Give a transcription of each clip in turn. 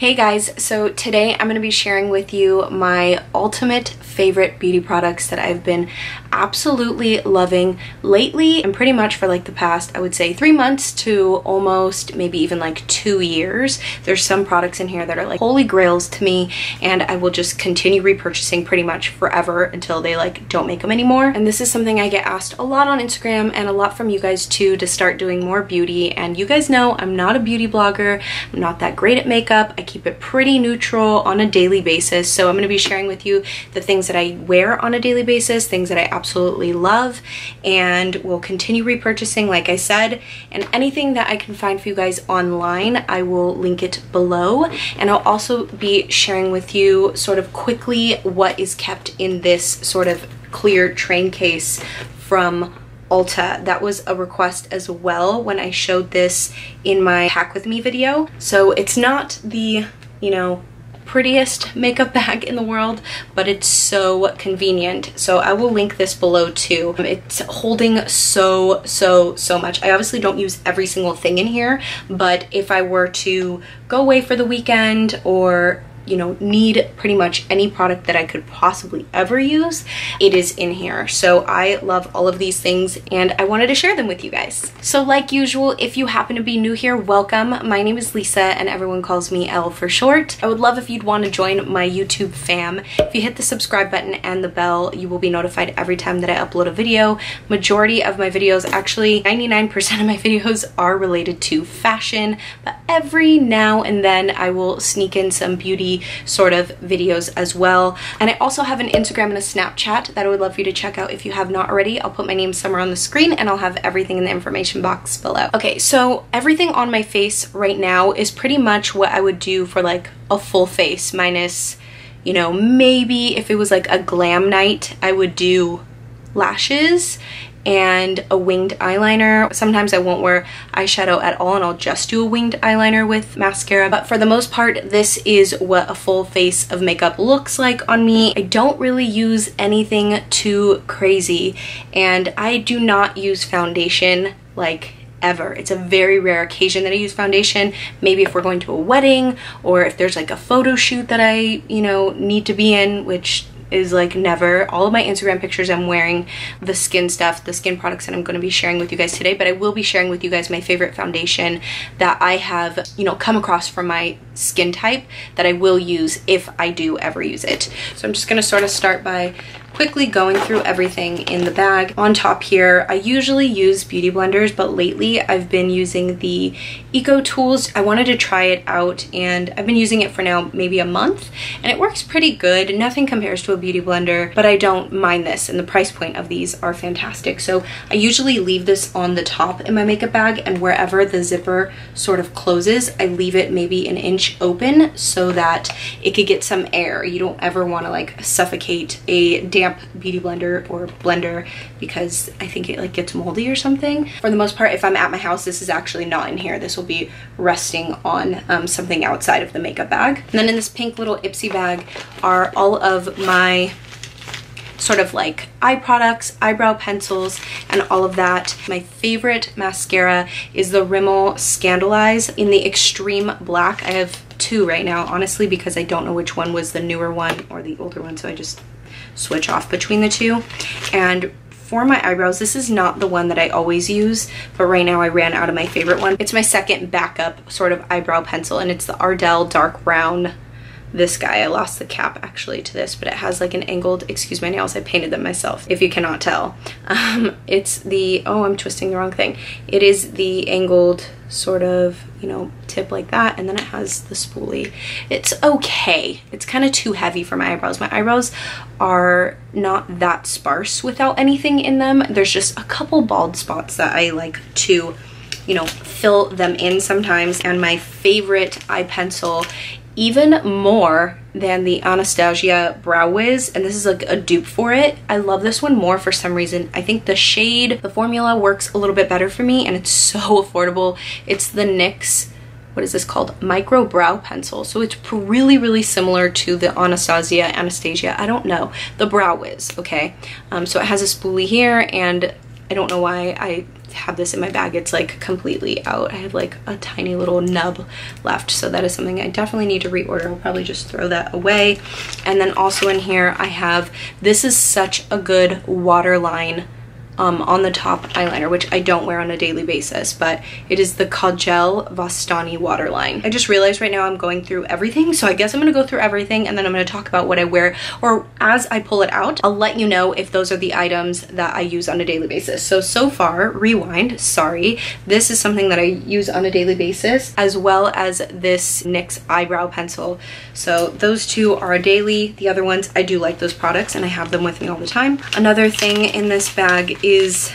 Hey guys, so today I'm going to be sharing with you my ultimate favorite beauty products that I've been absolutely loving lately, and pretty much for like the past, I would say 3 months to almost maybe even like 2 years. There's some products in here that are like holy grails to me, and I will just continue repurchasing pretty much forever until they like don't make them anymore. And this is something I get asked a lot on Instagram and a lot from you guys too, to start doing more beauty. And you guys know I'm not a beauty blogger. I'm not that great at makeup. I keep it pretty neutral on a daily basis. So I'm going to be sharing with you the things that I wear on a daily basis, things that I absolutely love, and will continue repurchasing like I said. And anything that I can find for you guys online, I will link it below. And I'll also be sharing with you sort of quickly what is kept in this sort of clear train case from Ulta. That was a request as well when I showed this in my Pack With Me video. So it's not the, you know, prettiest makeup bag in the world, but it's so convenient. So I will link this below too. It's holding so much. I obviously don't use every single thing in here, but if I were to go away for the weekend or you know, need pretty much any product that I could possibly ever use, it is in here. So I love all of these things and I wanted to share them with you guys. So like usual, if you happen to be new here, welcome. My name is Lisa and everyone calls me Elle for short. I would love if you'd want to join my YouTube fam. If you hit the subscribe button and the bell, you will be notified every time that I upload a video. Majority of my videos, actually 99% of my videos, are related to fashion, but every now and then I will sneak in some beauty sort of videos as well. And I also have an Instagram and a Snapchat that I would love for you to check out if you have not already. I'll put my name somewhere on the screen and I'll have everything in the information box below. Okay, so everything on my face right now is pretty much what I would do for like a full face, minus, you know, maybe if it was like a glam night, I would do lashes and a winged eyeliner. Sometimes I won't wear eyeshadow at all and I'll just do a winged eyeliner with mascara, but for the most part this is what a full face of makeup looks like on me. I don't really use anything too crazy, and I do not use foundation like ever. It's a very rare occasion that I use foundation. Maybe if we're going to a wedding or if there's like a photo shoot that I, you know, need to be in, which is like never. All of my Instagram pictures I'm wearing the skin stuff, the skin products that I'm going to be sharing with you guys today, but I will be sharing with you guys my favorite foundation that I have, you know, come across from my skin type that I will use if I do ever use it. So I'm just going to sort of start by quickly going through everything in the bag. On top here, I usually use beauty blenders, but lately I've been using the Eco Tools. I wanted to try it out and I've been using it for now maybe a month and it works pretty good. Nothing compares to a beauty blender, but I don't mind this, and the price point of these are fantastic. So I usually leave this on the top in my makeup bag, and wherever the zipper sort of closes, I leave it maybe an inch open so that it could get some air. You don't ever want to like suffocate a damp beauty blender or blender because I think it like gets moldy or something. For the most part, if I'm at my house, this is actually not in here. This will be resting on something outside of the makeup bag. And then in this pink little Ipsy bag are all of my sort of like eye products, eyebrow pencils, and all of that. My favorite mascara is the Rimmel Scandalize in the extreme black. I have two right now, honestly, because I don't know which one was the newer one or the older one, so I just switch off between the two. And for my eyebrows, this is not the one that I always use, but right now I ran out of my favorite one. It's my second backup sort of eyebrow pencil, and it's the Ardell Dark Brown. This guy, I lost the cap actually to this, but it has like an angled, excuse my nails, I painted them myself if you cannot tell. It's the, oh, I'm twisting the wrong thing. It is the angled sort of, you know, tip like that, and then it has the spoolie. It's okay. It's kind of too heavy for my eyebrows. My eyebrows are not that sparse without anything in them. There's just a couple bald spots that I like to, you know, fill them in sometimes. And my favorite eye pencil, even more than the Anastasia Brow Wiz, and this is like a dupe for it. I love this one more for some reason. I think the shade, the formula works a little bit better for me, and it's so affordable. It's the NYX, what is this called? Micro Brow Pencil. So it's really similar to the Anastasia, I don't know, the Brow Wiz, okay? So it has a spoolie here, and I don't know why I have this in my bag. It's like completely out. I have like a tiny little nub left, so that is something I definitely need to reorder. I'll probably just throw that away. And then also in here I have, this is such a good waterline on the top eyeliner, which I don't wear on a daily basis, but it is the Kajal Vastani waterline. I just realized right now I'm going through everything, so I guess I'm gonna go through everything and then I'm gonna talk about what I wear, or as I pull it out, I'll let you know if those are the items that I use on a daily basis. So far, rewind, sorry, this is something that I use on a daily basis, as well as this NYX eyebrow pencil. So those two are a daily. The other ones, I do like those products and I have them with me all the time. Another thing in this bag is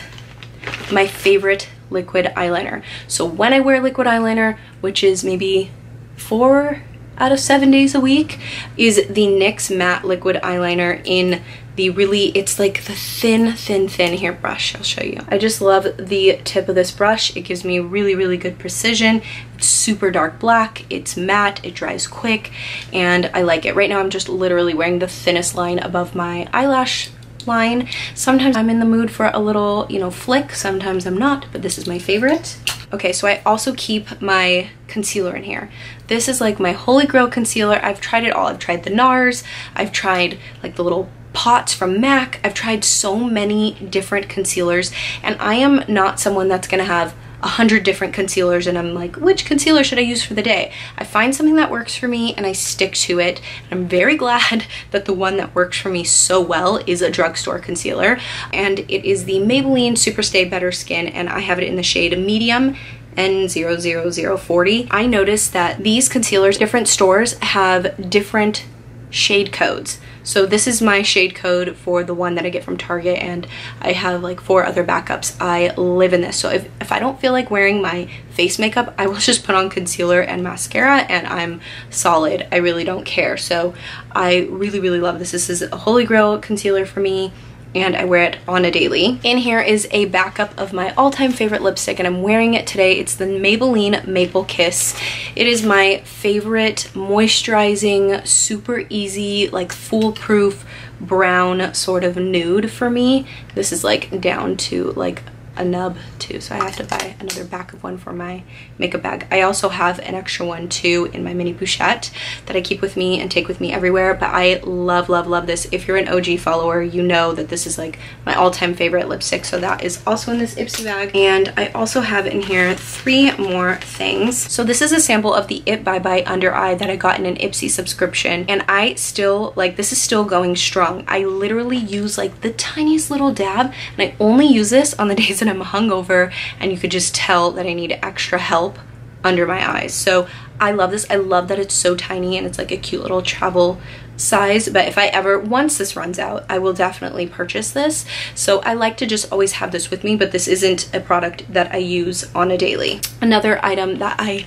my favorite liquid eyeliner. So when I wear liquid eyeliner, which is maybe 4 out of 7 days a week, is the NYX matte liquid eyeliner in the really, it's like the thin here brush. I'll show you. I just love the tip of this brush. It gives me really good precision. It's super dark black, it's matte, it dries quick, and I like it. Right now I'm just literally wearing the thinnest line above my eyelash line. Sometimes I'm in the mood for a little, you know, flick, sometimes I'm not, but this is my favorite. Okay, so I also keep my concealer in here. This is like my holy grail concealer. I've tried it all. I've tried the NARS, I've tried like the little pots from MAC, I've tried so many different concealers, and I am not someone that's gonna have 100 different concealers and I'm like, which concealer should I use for the day? I find something that works for me and I stick to it. And I'm very glad that the one that works for me so well is a drugstore concealer, and it is the Maybelline Superstay Better Skin, and I have it in the shade medium N00040. I noticed that these concealers, different stores have different shade codes. So this is my shade code for the one that I get from Target, and I have like 4 other backups. I live in this. So if I don't feel like wearing my face makeup, I will just put on concealer and mascara and I'm solid. I really don't care. So I really love this. This is a holy grail concealer for me, and I wear it on a daily. In here is a backup of my all-time favorite lipstick, and I'm wearing it today. It's the Maybelline Maple Kiss. It is my favorite moisturizing, super easy, like foolproof brown sort of nude for me. This is like down to like a nub too, so I have to buy another backup one for my makeup bag. I also have an extra one too in my mini pochette that I keep with me and take with me everywhere, but I love this. If you're an OG follower, you know that this is like my all-time favorite lipstick, so that is also in this Ipsy bag. And I also have in here 3 more things. So this is a sample of the It Bye Bye Under Eye that I got in an Ipsy subscription, and I still, like, this is still going strong. I literally use like the tiniest little dab, and I only use this on the days that I'm hungover and you could just tell that I need extra help under my eyes. So I love this. I love that it's so tiny and it's like a cute little travel size, but if I ever, once this runs out, I will definitely purchase this. So I like to just always have this with me, but this isn't a product that I use on a daily. Another item that I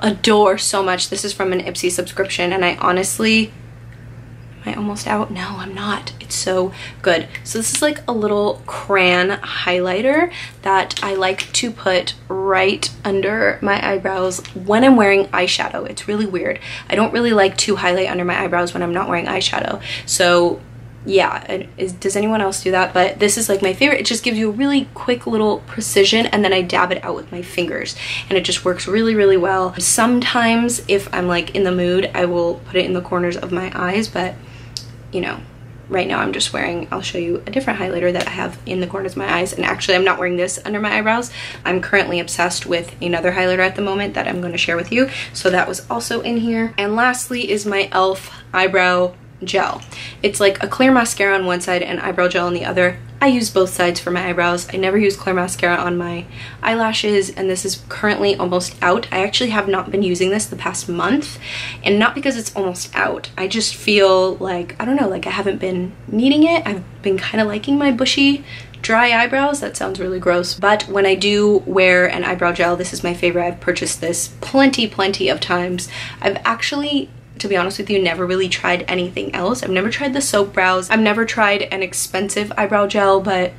adore so much, this is from an Ipsy subscription, and I honestly, am I almost out? No, I'm not. It's so good. So this is like a little crayon highlighter that I like to put right under my eyebrows when I'm wearing eyeshadow. It's really weird. I don't really like to highlight under my eyebrows when I'm not wearing eyeshadow. So yeah, does anyone else do that? But this is like my favorite. It just gives you a really quick little precision, and then I dab it out with my fingers, and it just works really well. Sometimes if I'm like in the mood, I will put it in the corners of my eyes, but you know, right now I'm just wearing, I'll show you a different highlighter that I have in the corners of my eyes, and actually I'm not wearing this under my eyebrows. I'm currently obsessed with another highlighter at the moment that I'm going to share with you, so that was also in here. And lastly is my e.l.f. eyebrow gel. It's like a clear mascara on one side and eyebrow gel on the other. I use both sides for my eyebrows. I never use clear mascara on my eyelashes, and this is currently almost out. I actually have not been using this the past month, and not because it's almost out. I just feel like, I don't know, like I haven't been needing it. I've been kind of liking my bushy, dry eyebrows. That sounds really gross, but when I do wear an eyebrow gel, this is my favorite. I've purchased this plenty of times. I've actually, to be honest with you, never really tried anything else. I've never tried the soap brows. I've never tried an expensive eyebrow gel, but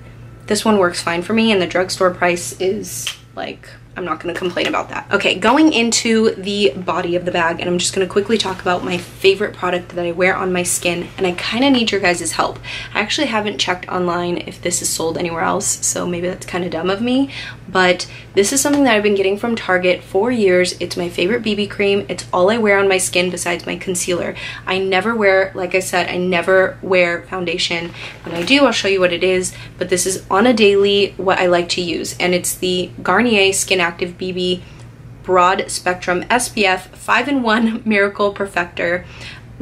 this one works fine for me, and the drugstore price is like I'm not gonna complain about that. Okay, going into the body of the bag, and I'm just gonna quickly talk about my favorite product that I wear on my skin, and I kind of need your guys' help. I actually haven't checked online if this is sold anywhere else, so maybe that's kind of dumb of me, but this is something that I've been getting from Target for years. It's my favorite BB cream. It's all I wear on my skin besides my concealer. I never wear, like I said, I never wear foundation. When I do, I'll show you what it is, but this is on a daily what I like to use, and it's the Garnier Skin Active BB Broad Spectrum SPF 5-in-1 Miracle Perfector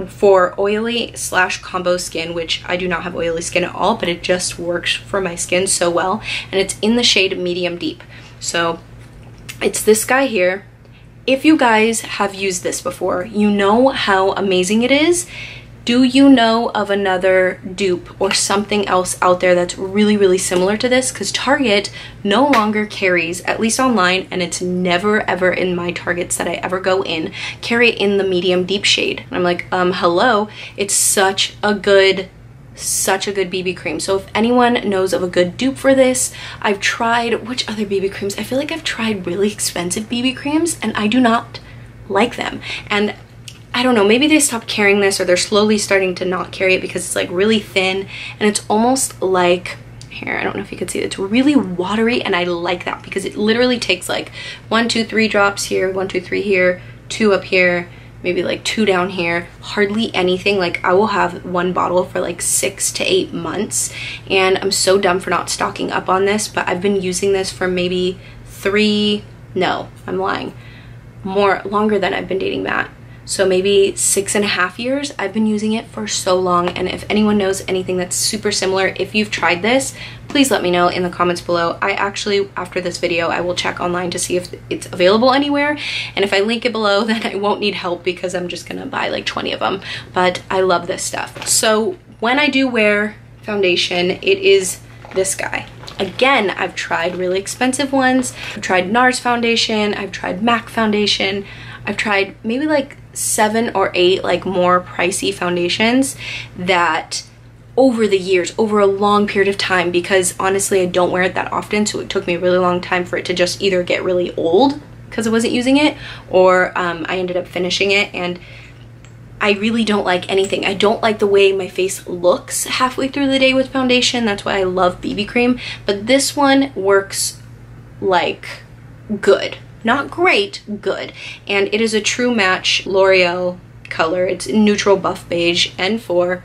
for oily / combo skin, which I do not have oily skin at all, but it just works for my skin so well, and it's in the shade medium deep. So it's this guy here. If you guys have used this before, you know how amazing it is. Do you know of another dupe or something else out there that's really, really similar to this? Because Target no longer carries, at least online, and it's never ever in my Targets that I ever go in, carry it in the medium deep shade. And I'm like, hello, it's such a good BB cream. So if anyone knows of a good dupe for this, I've tried, which other BB creams? I feel like I've tried really expensive BB creams and I do not like them. And I don't know, maybe they stopped carrying this or they're slowly starting to not carry it because it's like really thin and it's almost like, here, I don't know if you can see it, it's really watery, and I like that because it literally takes like 1, 2, 3 drops here, 1, 2, 3 here, 2 up here, maybe like 2 down here, hardly anything. Like I will have 1 bottle for like 6 to 8 months, and I'm so dumb for not stocking up on this, but I've been using this for maybe longer than I've been dating Matt. So maybe 6.5 years I've been using it for so long. And if anyone knows anything that's super similar, if you've tried this, please let me know in the comments below. I actually, after this video, I will check online to see if it's available anywhere. And if I link it below, then I won't need help because I'm just gonna buy like 20 of them. But I love this stuff. So when I do wear foundation, it is this guy. Again, I've tried really expensive ones. I've tried NARS foundation. I've tried MAC foundation. I've tried maybe like 7 or 8 like more pricey foundations that over the years, over a long period of time, because honestly I don't wear it that often, so it took me a really long time for it to just either get really old because I wasn't using it, or I ended up finishing it, and I really don't like anything. I don't like the way my face looks halfway through the day with foundation. That's why I love BB cream, but this one works like good. Not great, good. And it is a true match L'Oreal color. It's neutral buff beige N4.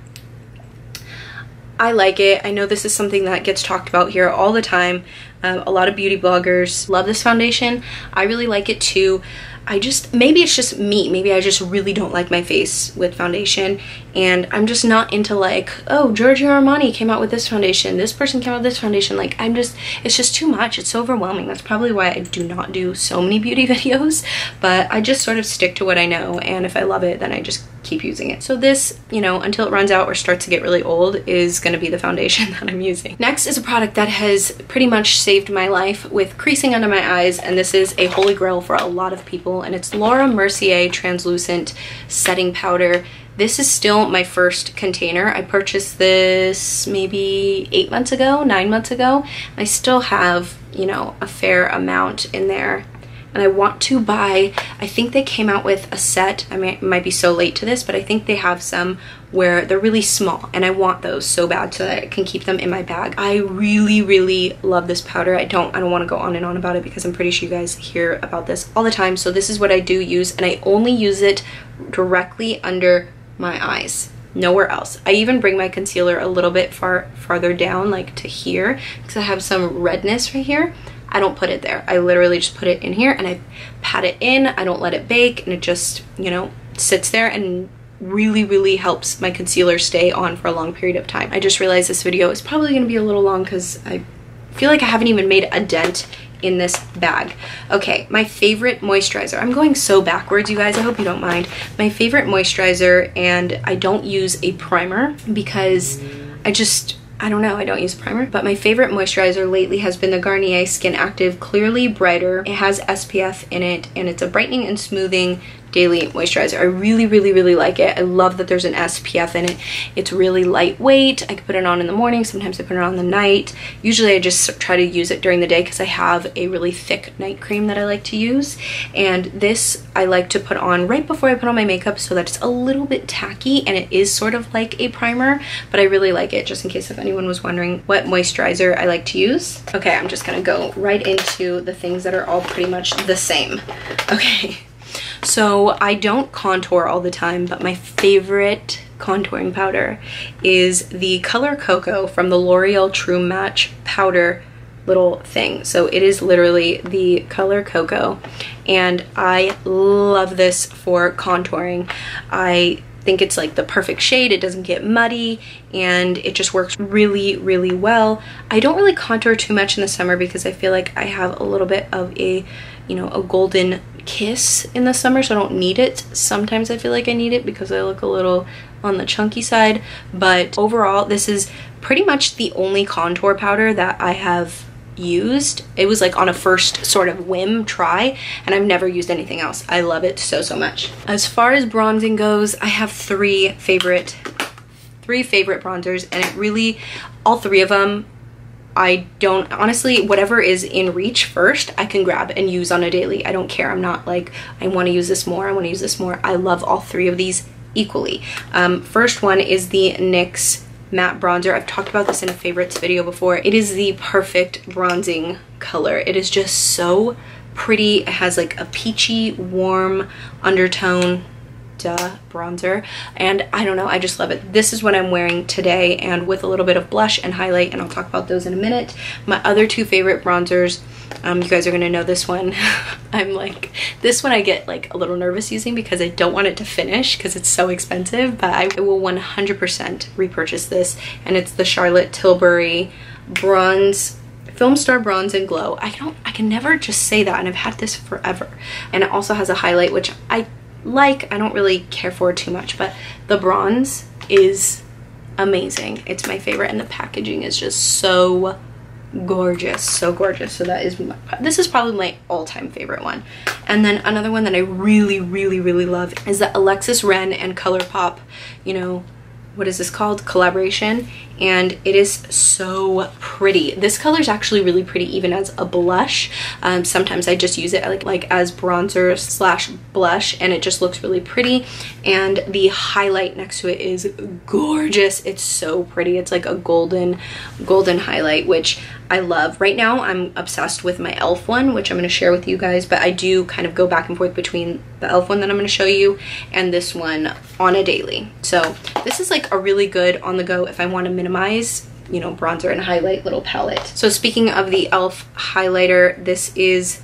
I like it. I know this is something that gets talked about here all the time. A lot of beauty bloggers love this foundation. I really like it too. Maybe it's just me. Maybe I just really don't like my face with foundation, and I'm just not into like, oh, Giorgio Armani came out with this foundation, this person came out with this foundation. Like it's just too much. It's so overwhelming. That's probably why I do not do so many beauty videos, but I just sort of stick to what I know, and if I love it, then I just keep using it. So this, you know, until it runs out or starts to get really old, is gonna be the foundation that I'm using. Next is a product that has pretty much saved my life with creasing under my eyes, and this is a holy grail for a lot of people, and it's Laura Mercier Translucent Setting Powder. This is still my first container. I purchased this maybe 8 months ago, 9 months ago. I still have, you know, a fair amount in there. And I want to buy, I think they came out with a set. I might be so late to this, but I think they have some where they're really small, and I want those so bad so that I can keep them in my bag. I really, really love this powder. I don't want to go on and on about it because I'm pretty sure you guys hear about this all the time. So this is what I do use, and I only use it directly under my eyes, nowhere else. I even bring my concealer a little bit farther down, like to here, because I have some redness right here. I don't put it there. I literally just put it in here and I pat it in. I don't let it bake, and it just, you know, sits there and really, really helps my concealer stay on for a long period of time. I just realized this video is probably going to be a little long because I feel like I haven't even made a dent in this bag. Okay, my favorite moisturizer. I'm going so backwards, you guys. I hope you don't mind. My favorite moisturizer, and I don't use a primer because I don't know, I don't use a primer, but my favorite moisturizer lately has been the Garnier Skin Active Clearly Brighter. It has SPF in it, and it's a brightening and smoothing daily moisturizer. I really like it. I love that there's an SPF in it. It's really lightweight. I can put it on in the morning. Sometimes I put it on the night. Usually I just try to use it during the day because I have a really thick night cream that I like to use. And this I like to put on right before I put on my makeup so that it's a little bit tacky and it is sort of like a primer, but I really like it, just in case if anyone was wondering what moisturizer I like to use. Okay, I'm just gonna go right into the things that are all pretty much the same. Okay. So I don't contour all the time, but my favorite contouring powder is the Color Cocoa from the L'Oreal True Match powder little thing. So it is literally the Color Cocoa, and I love this for contouring. I think it's like the perfect shade. It doesn't get muddy and it just works really well. I don't really contour too much in the summer because I feel like I have a little bit of a, you know, a golden kiss in the summer, so I don't need it. Sometimes I feel like I need it because I look a little on the chunky side, but overall this is pretty much the only contour powder that I have used. It was like on a first sort of whim try, and I've never used anything else. I love it so much. As far as bronzing goes, I have three favorite bronzers, and it really, all three of them, I don't, honestly, whatever is in reach first, I can grab and use on a daily. I don't care. I'm not like, I want to use this more, I want to use this more. I love all three of these equally. First one is the NYX matte bronzer. I've talked about this in a favorites video before. It is the perfect bronzing color. It is just so pretty. It has like a peachy, warm undertone, bronzer, and I don't know, I just love it. This is what I'm wearing today, and with a little bit of blush and highlight, and I'll talk about those in a minute. My other two favorite bronzers, you guys are gonna know this one. I'm like, this one I get like a little nervous using because I don't want it to finish because it's so expensive, but I will 100% repurchase this, and it's the Charlotte Tilbury Bronze Film Star Bronze and Glow. I can never just say that, and I've had this forever. And it also has a highlight, which I don't really care for too much, but the bronze is amazing. It's my favorite, and the packaging is just so gorgeous, so gorgeous. So that is this is probably my all-time favorite one. And then another one that I really love is the Alexis Ren and Colourpop, you know, what is this called, collaboration, and it is so pretty. This color is actually really pretty even as a blush. Sometimes I just use it like as bronzer slash blush, and it just looks really pretty, and the highlight next to it is gorgeous. It's so pretty. It's like a golden highlight, which I love. Right now I'm obsessed with my e.l.f. one, which I'm going to share with you guys, but I do kind of go back and forth between the e.l.f. one that I'm going to show you and this one on a daily. So this is like a really good on the go if I want to minimize, you know, bronzer and highlight little palette. So speaking of the e.l.f. highlighter, this is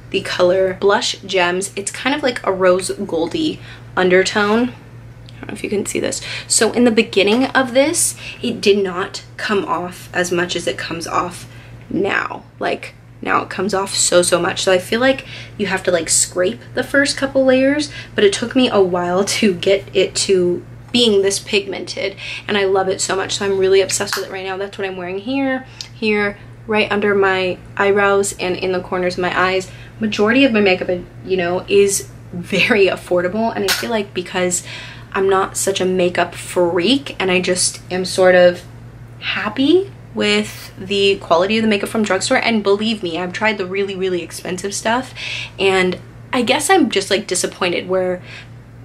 the color Blush Gems. It's kind of like a rose goldy undertone. I don't know if you can see this. So in the beginning of this, it did not come off as much as it comes off now. Like now it comes off so much. So I feel like you have to like scrape the first couple layers, but it took me a while to get it to being this pigmented, and I love it so much. So I'm really obsessed with it right now. That's what I'm wearing here, right under my eyebrows and in the corners of my eyes. Majority of my makeup, you know, is very affordable, and I feel like because I'm not such a makeup freak and I just am sort of happy with the quality of the makeup from drugstore, and believe me, I've tried the really expensive stuff, and I guess I'm just like disappointed where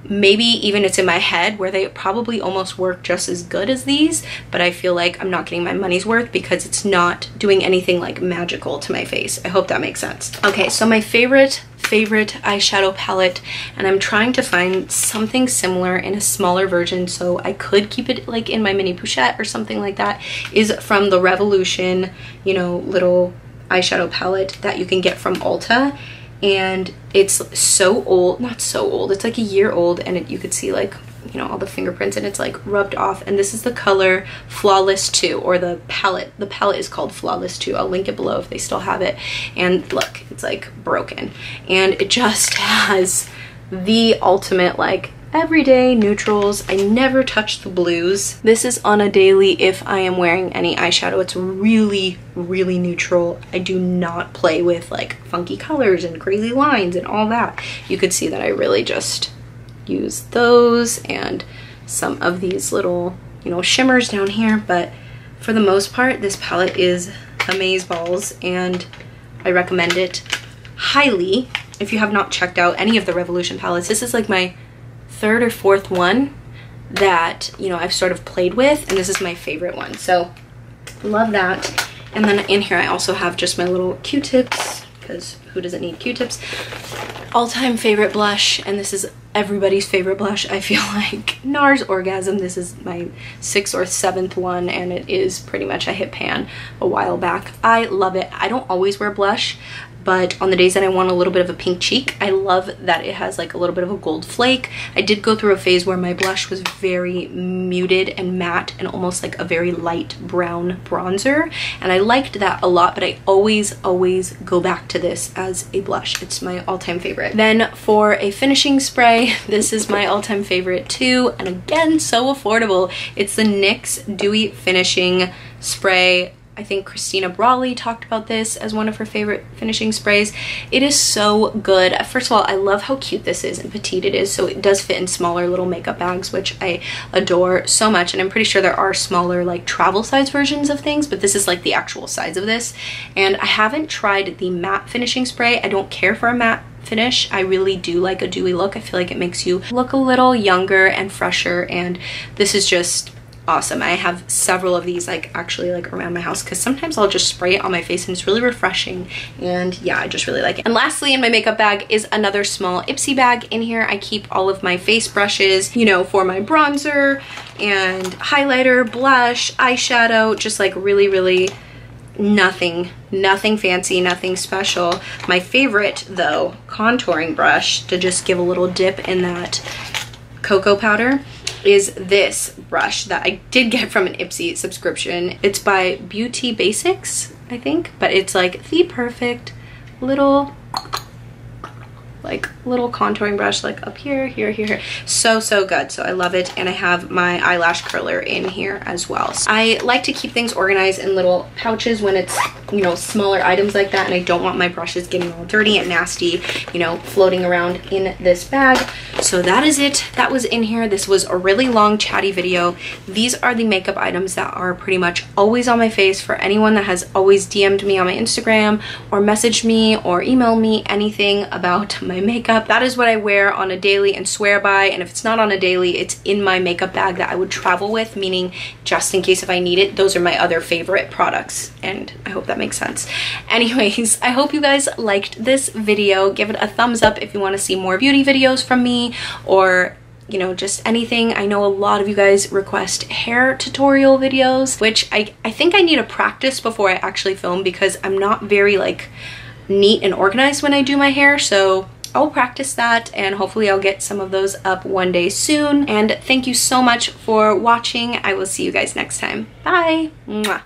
maybe even it's in my head where they probably almost work just as good as these, but I feel like I'm not getting my money's worth because it's not doing anything like magical to my face. I hope that makes sense. Okay, so my favorite eyeshadow palette, and I'm trying to find something similar in a smaller version so I could keep it like in my mini pochette or something like that, is from the Revolution, you know, little eyeshadow palette that you can get from Ulta. And it's so old, not so old, it's like a year old, and you could see like, you know, all the fingerprints, and it's like rubbed off. And this is the color Flawless 2, or the palette is called Flawless 2. I'll link it below if they still have it. And look, it's like broken, and it just has the ultimate like everyday neutrals. I never touch the blues. This is on a daily if I am wearing any eyeshadow. It's really neutral. I do not play with like funky colors and crazy lines and all that. You could see that I really just use those and some of these little, you know, shimmers down here. But for the most part, this palette is amazeballs and I recommend it highly. If you have not checked out any of the Revolution palettes, this is like my third or fourth one that, you know, I've sort of played with, and this is my favorite one. So love that. And then in here I also have just my little Q-tips, because who doesn't need Q-tips? All-time favorite blush, and this is everybody's favorite blush, I feel like. NARS Orgasm. This is my 6th or 7th one, and it is pretty much a hit pan a while back. I love it. I don't always wear blush, but on the days that I want a little bit of a pink cheek, I love that it has like a little bit of a gold flake. I did go through a phase where my blush was very muted and matte and almost like a very light brown bronzer, and I liked that a lot, but I always go back to this as a blush. It's my all-time favorite. Then for a finishing spray, this is my all-time favorite too, and again, so affordable. It's the NYX Dewy Finishing Spray. I think Christina Brawley talked about this as one of her favorite finishing sprays. It is so good. First of all, I love how cute this is and petite it is. So it does fit in smaller little makeup bags, which I adore so much. And I'm pretty sure there are smaller like travel size versions of things, but this is like the actual size of this. And I haven't tried the matte finishing spray. I don't care for a matte finish. I really do like a dewy look. I feel like it makes you look a little younger and fresher, and this is just awesome. I have several of these like actually like around my house, because sometimes I'll just spray it on my face and it's really refreshing, and yeah, I just really like it. And lastly, in my makeup bag is another small Ipsy bag. In here I keep all of my face brushes, you know, for my bronzer and highlighter, blush, eyeshadow, just like really nothing fancy, nothing special. My favorite though, contouring brush to just give a little dip in that cocoa powder, is this brush that I did get from an Ipsy subscription. It's by Beauty Basics, I think, but it's like the perfect little contouring brush, like up here, here. So good. So I love it. And I have my eyelash curler in here as well. So I like to keep things organized in little pouches when it's, you know, smaller items like that, and I don't want my brushes getting all dirty and nasty, you know, floating around in this bag. So that is it. That was in here. This was a really long chatty video. These are the makeup items that are pretty much always on my face. For anyone that has always DM'd me on my Instagram or messaged me or emailed me anything about my makeup, that is what I wear on a daily and swear by. And if it's not on a daily, it's in my makeup bag that I would travel with, meaning just in case if I need it. Those are my other favorite products, and I hope that makes sense. Anyways, I hope you guys liked this video. Give it a thumbs up if you want to see more beauty videos from me, or you know, just anything. I know a lot of you guys request hair tutorial videos, which I think I need to practice before I actually film, because I'm not very like neat and organized when I do my hair. So I'll practice that, and hopefully I'll get some of those up one day soon. And thank you so much for watching. I will see you guys next time. Bye. Mwah.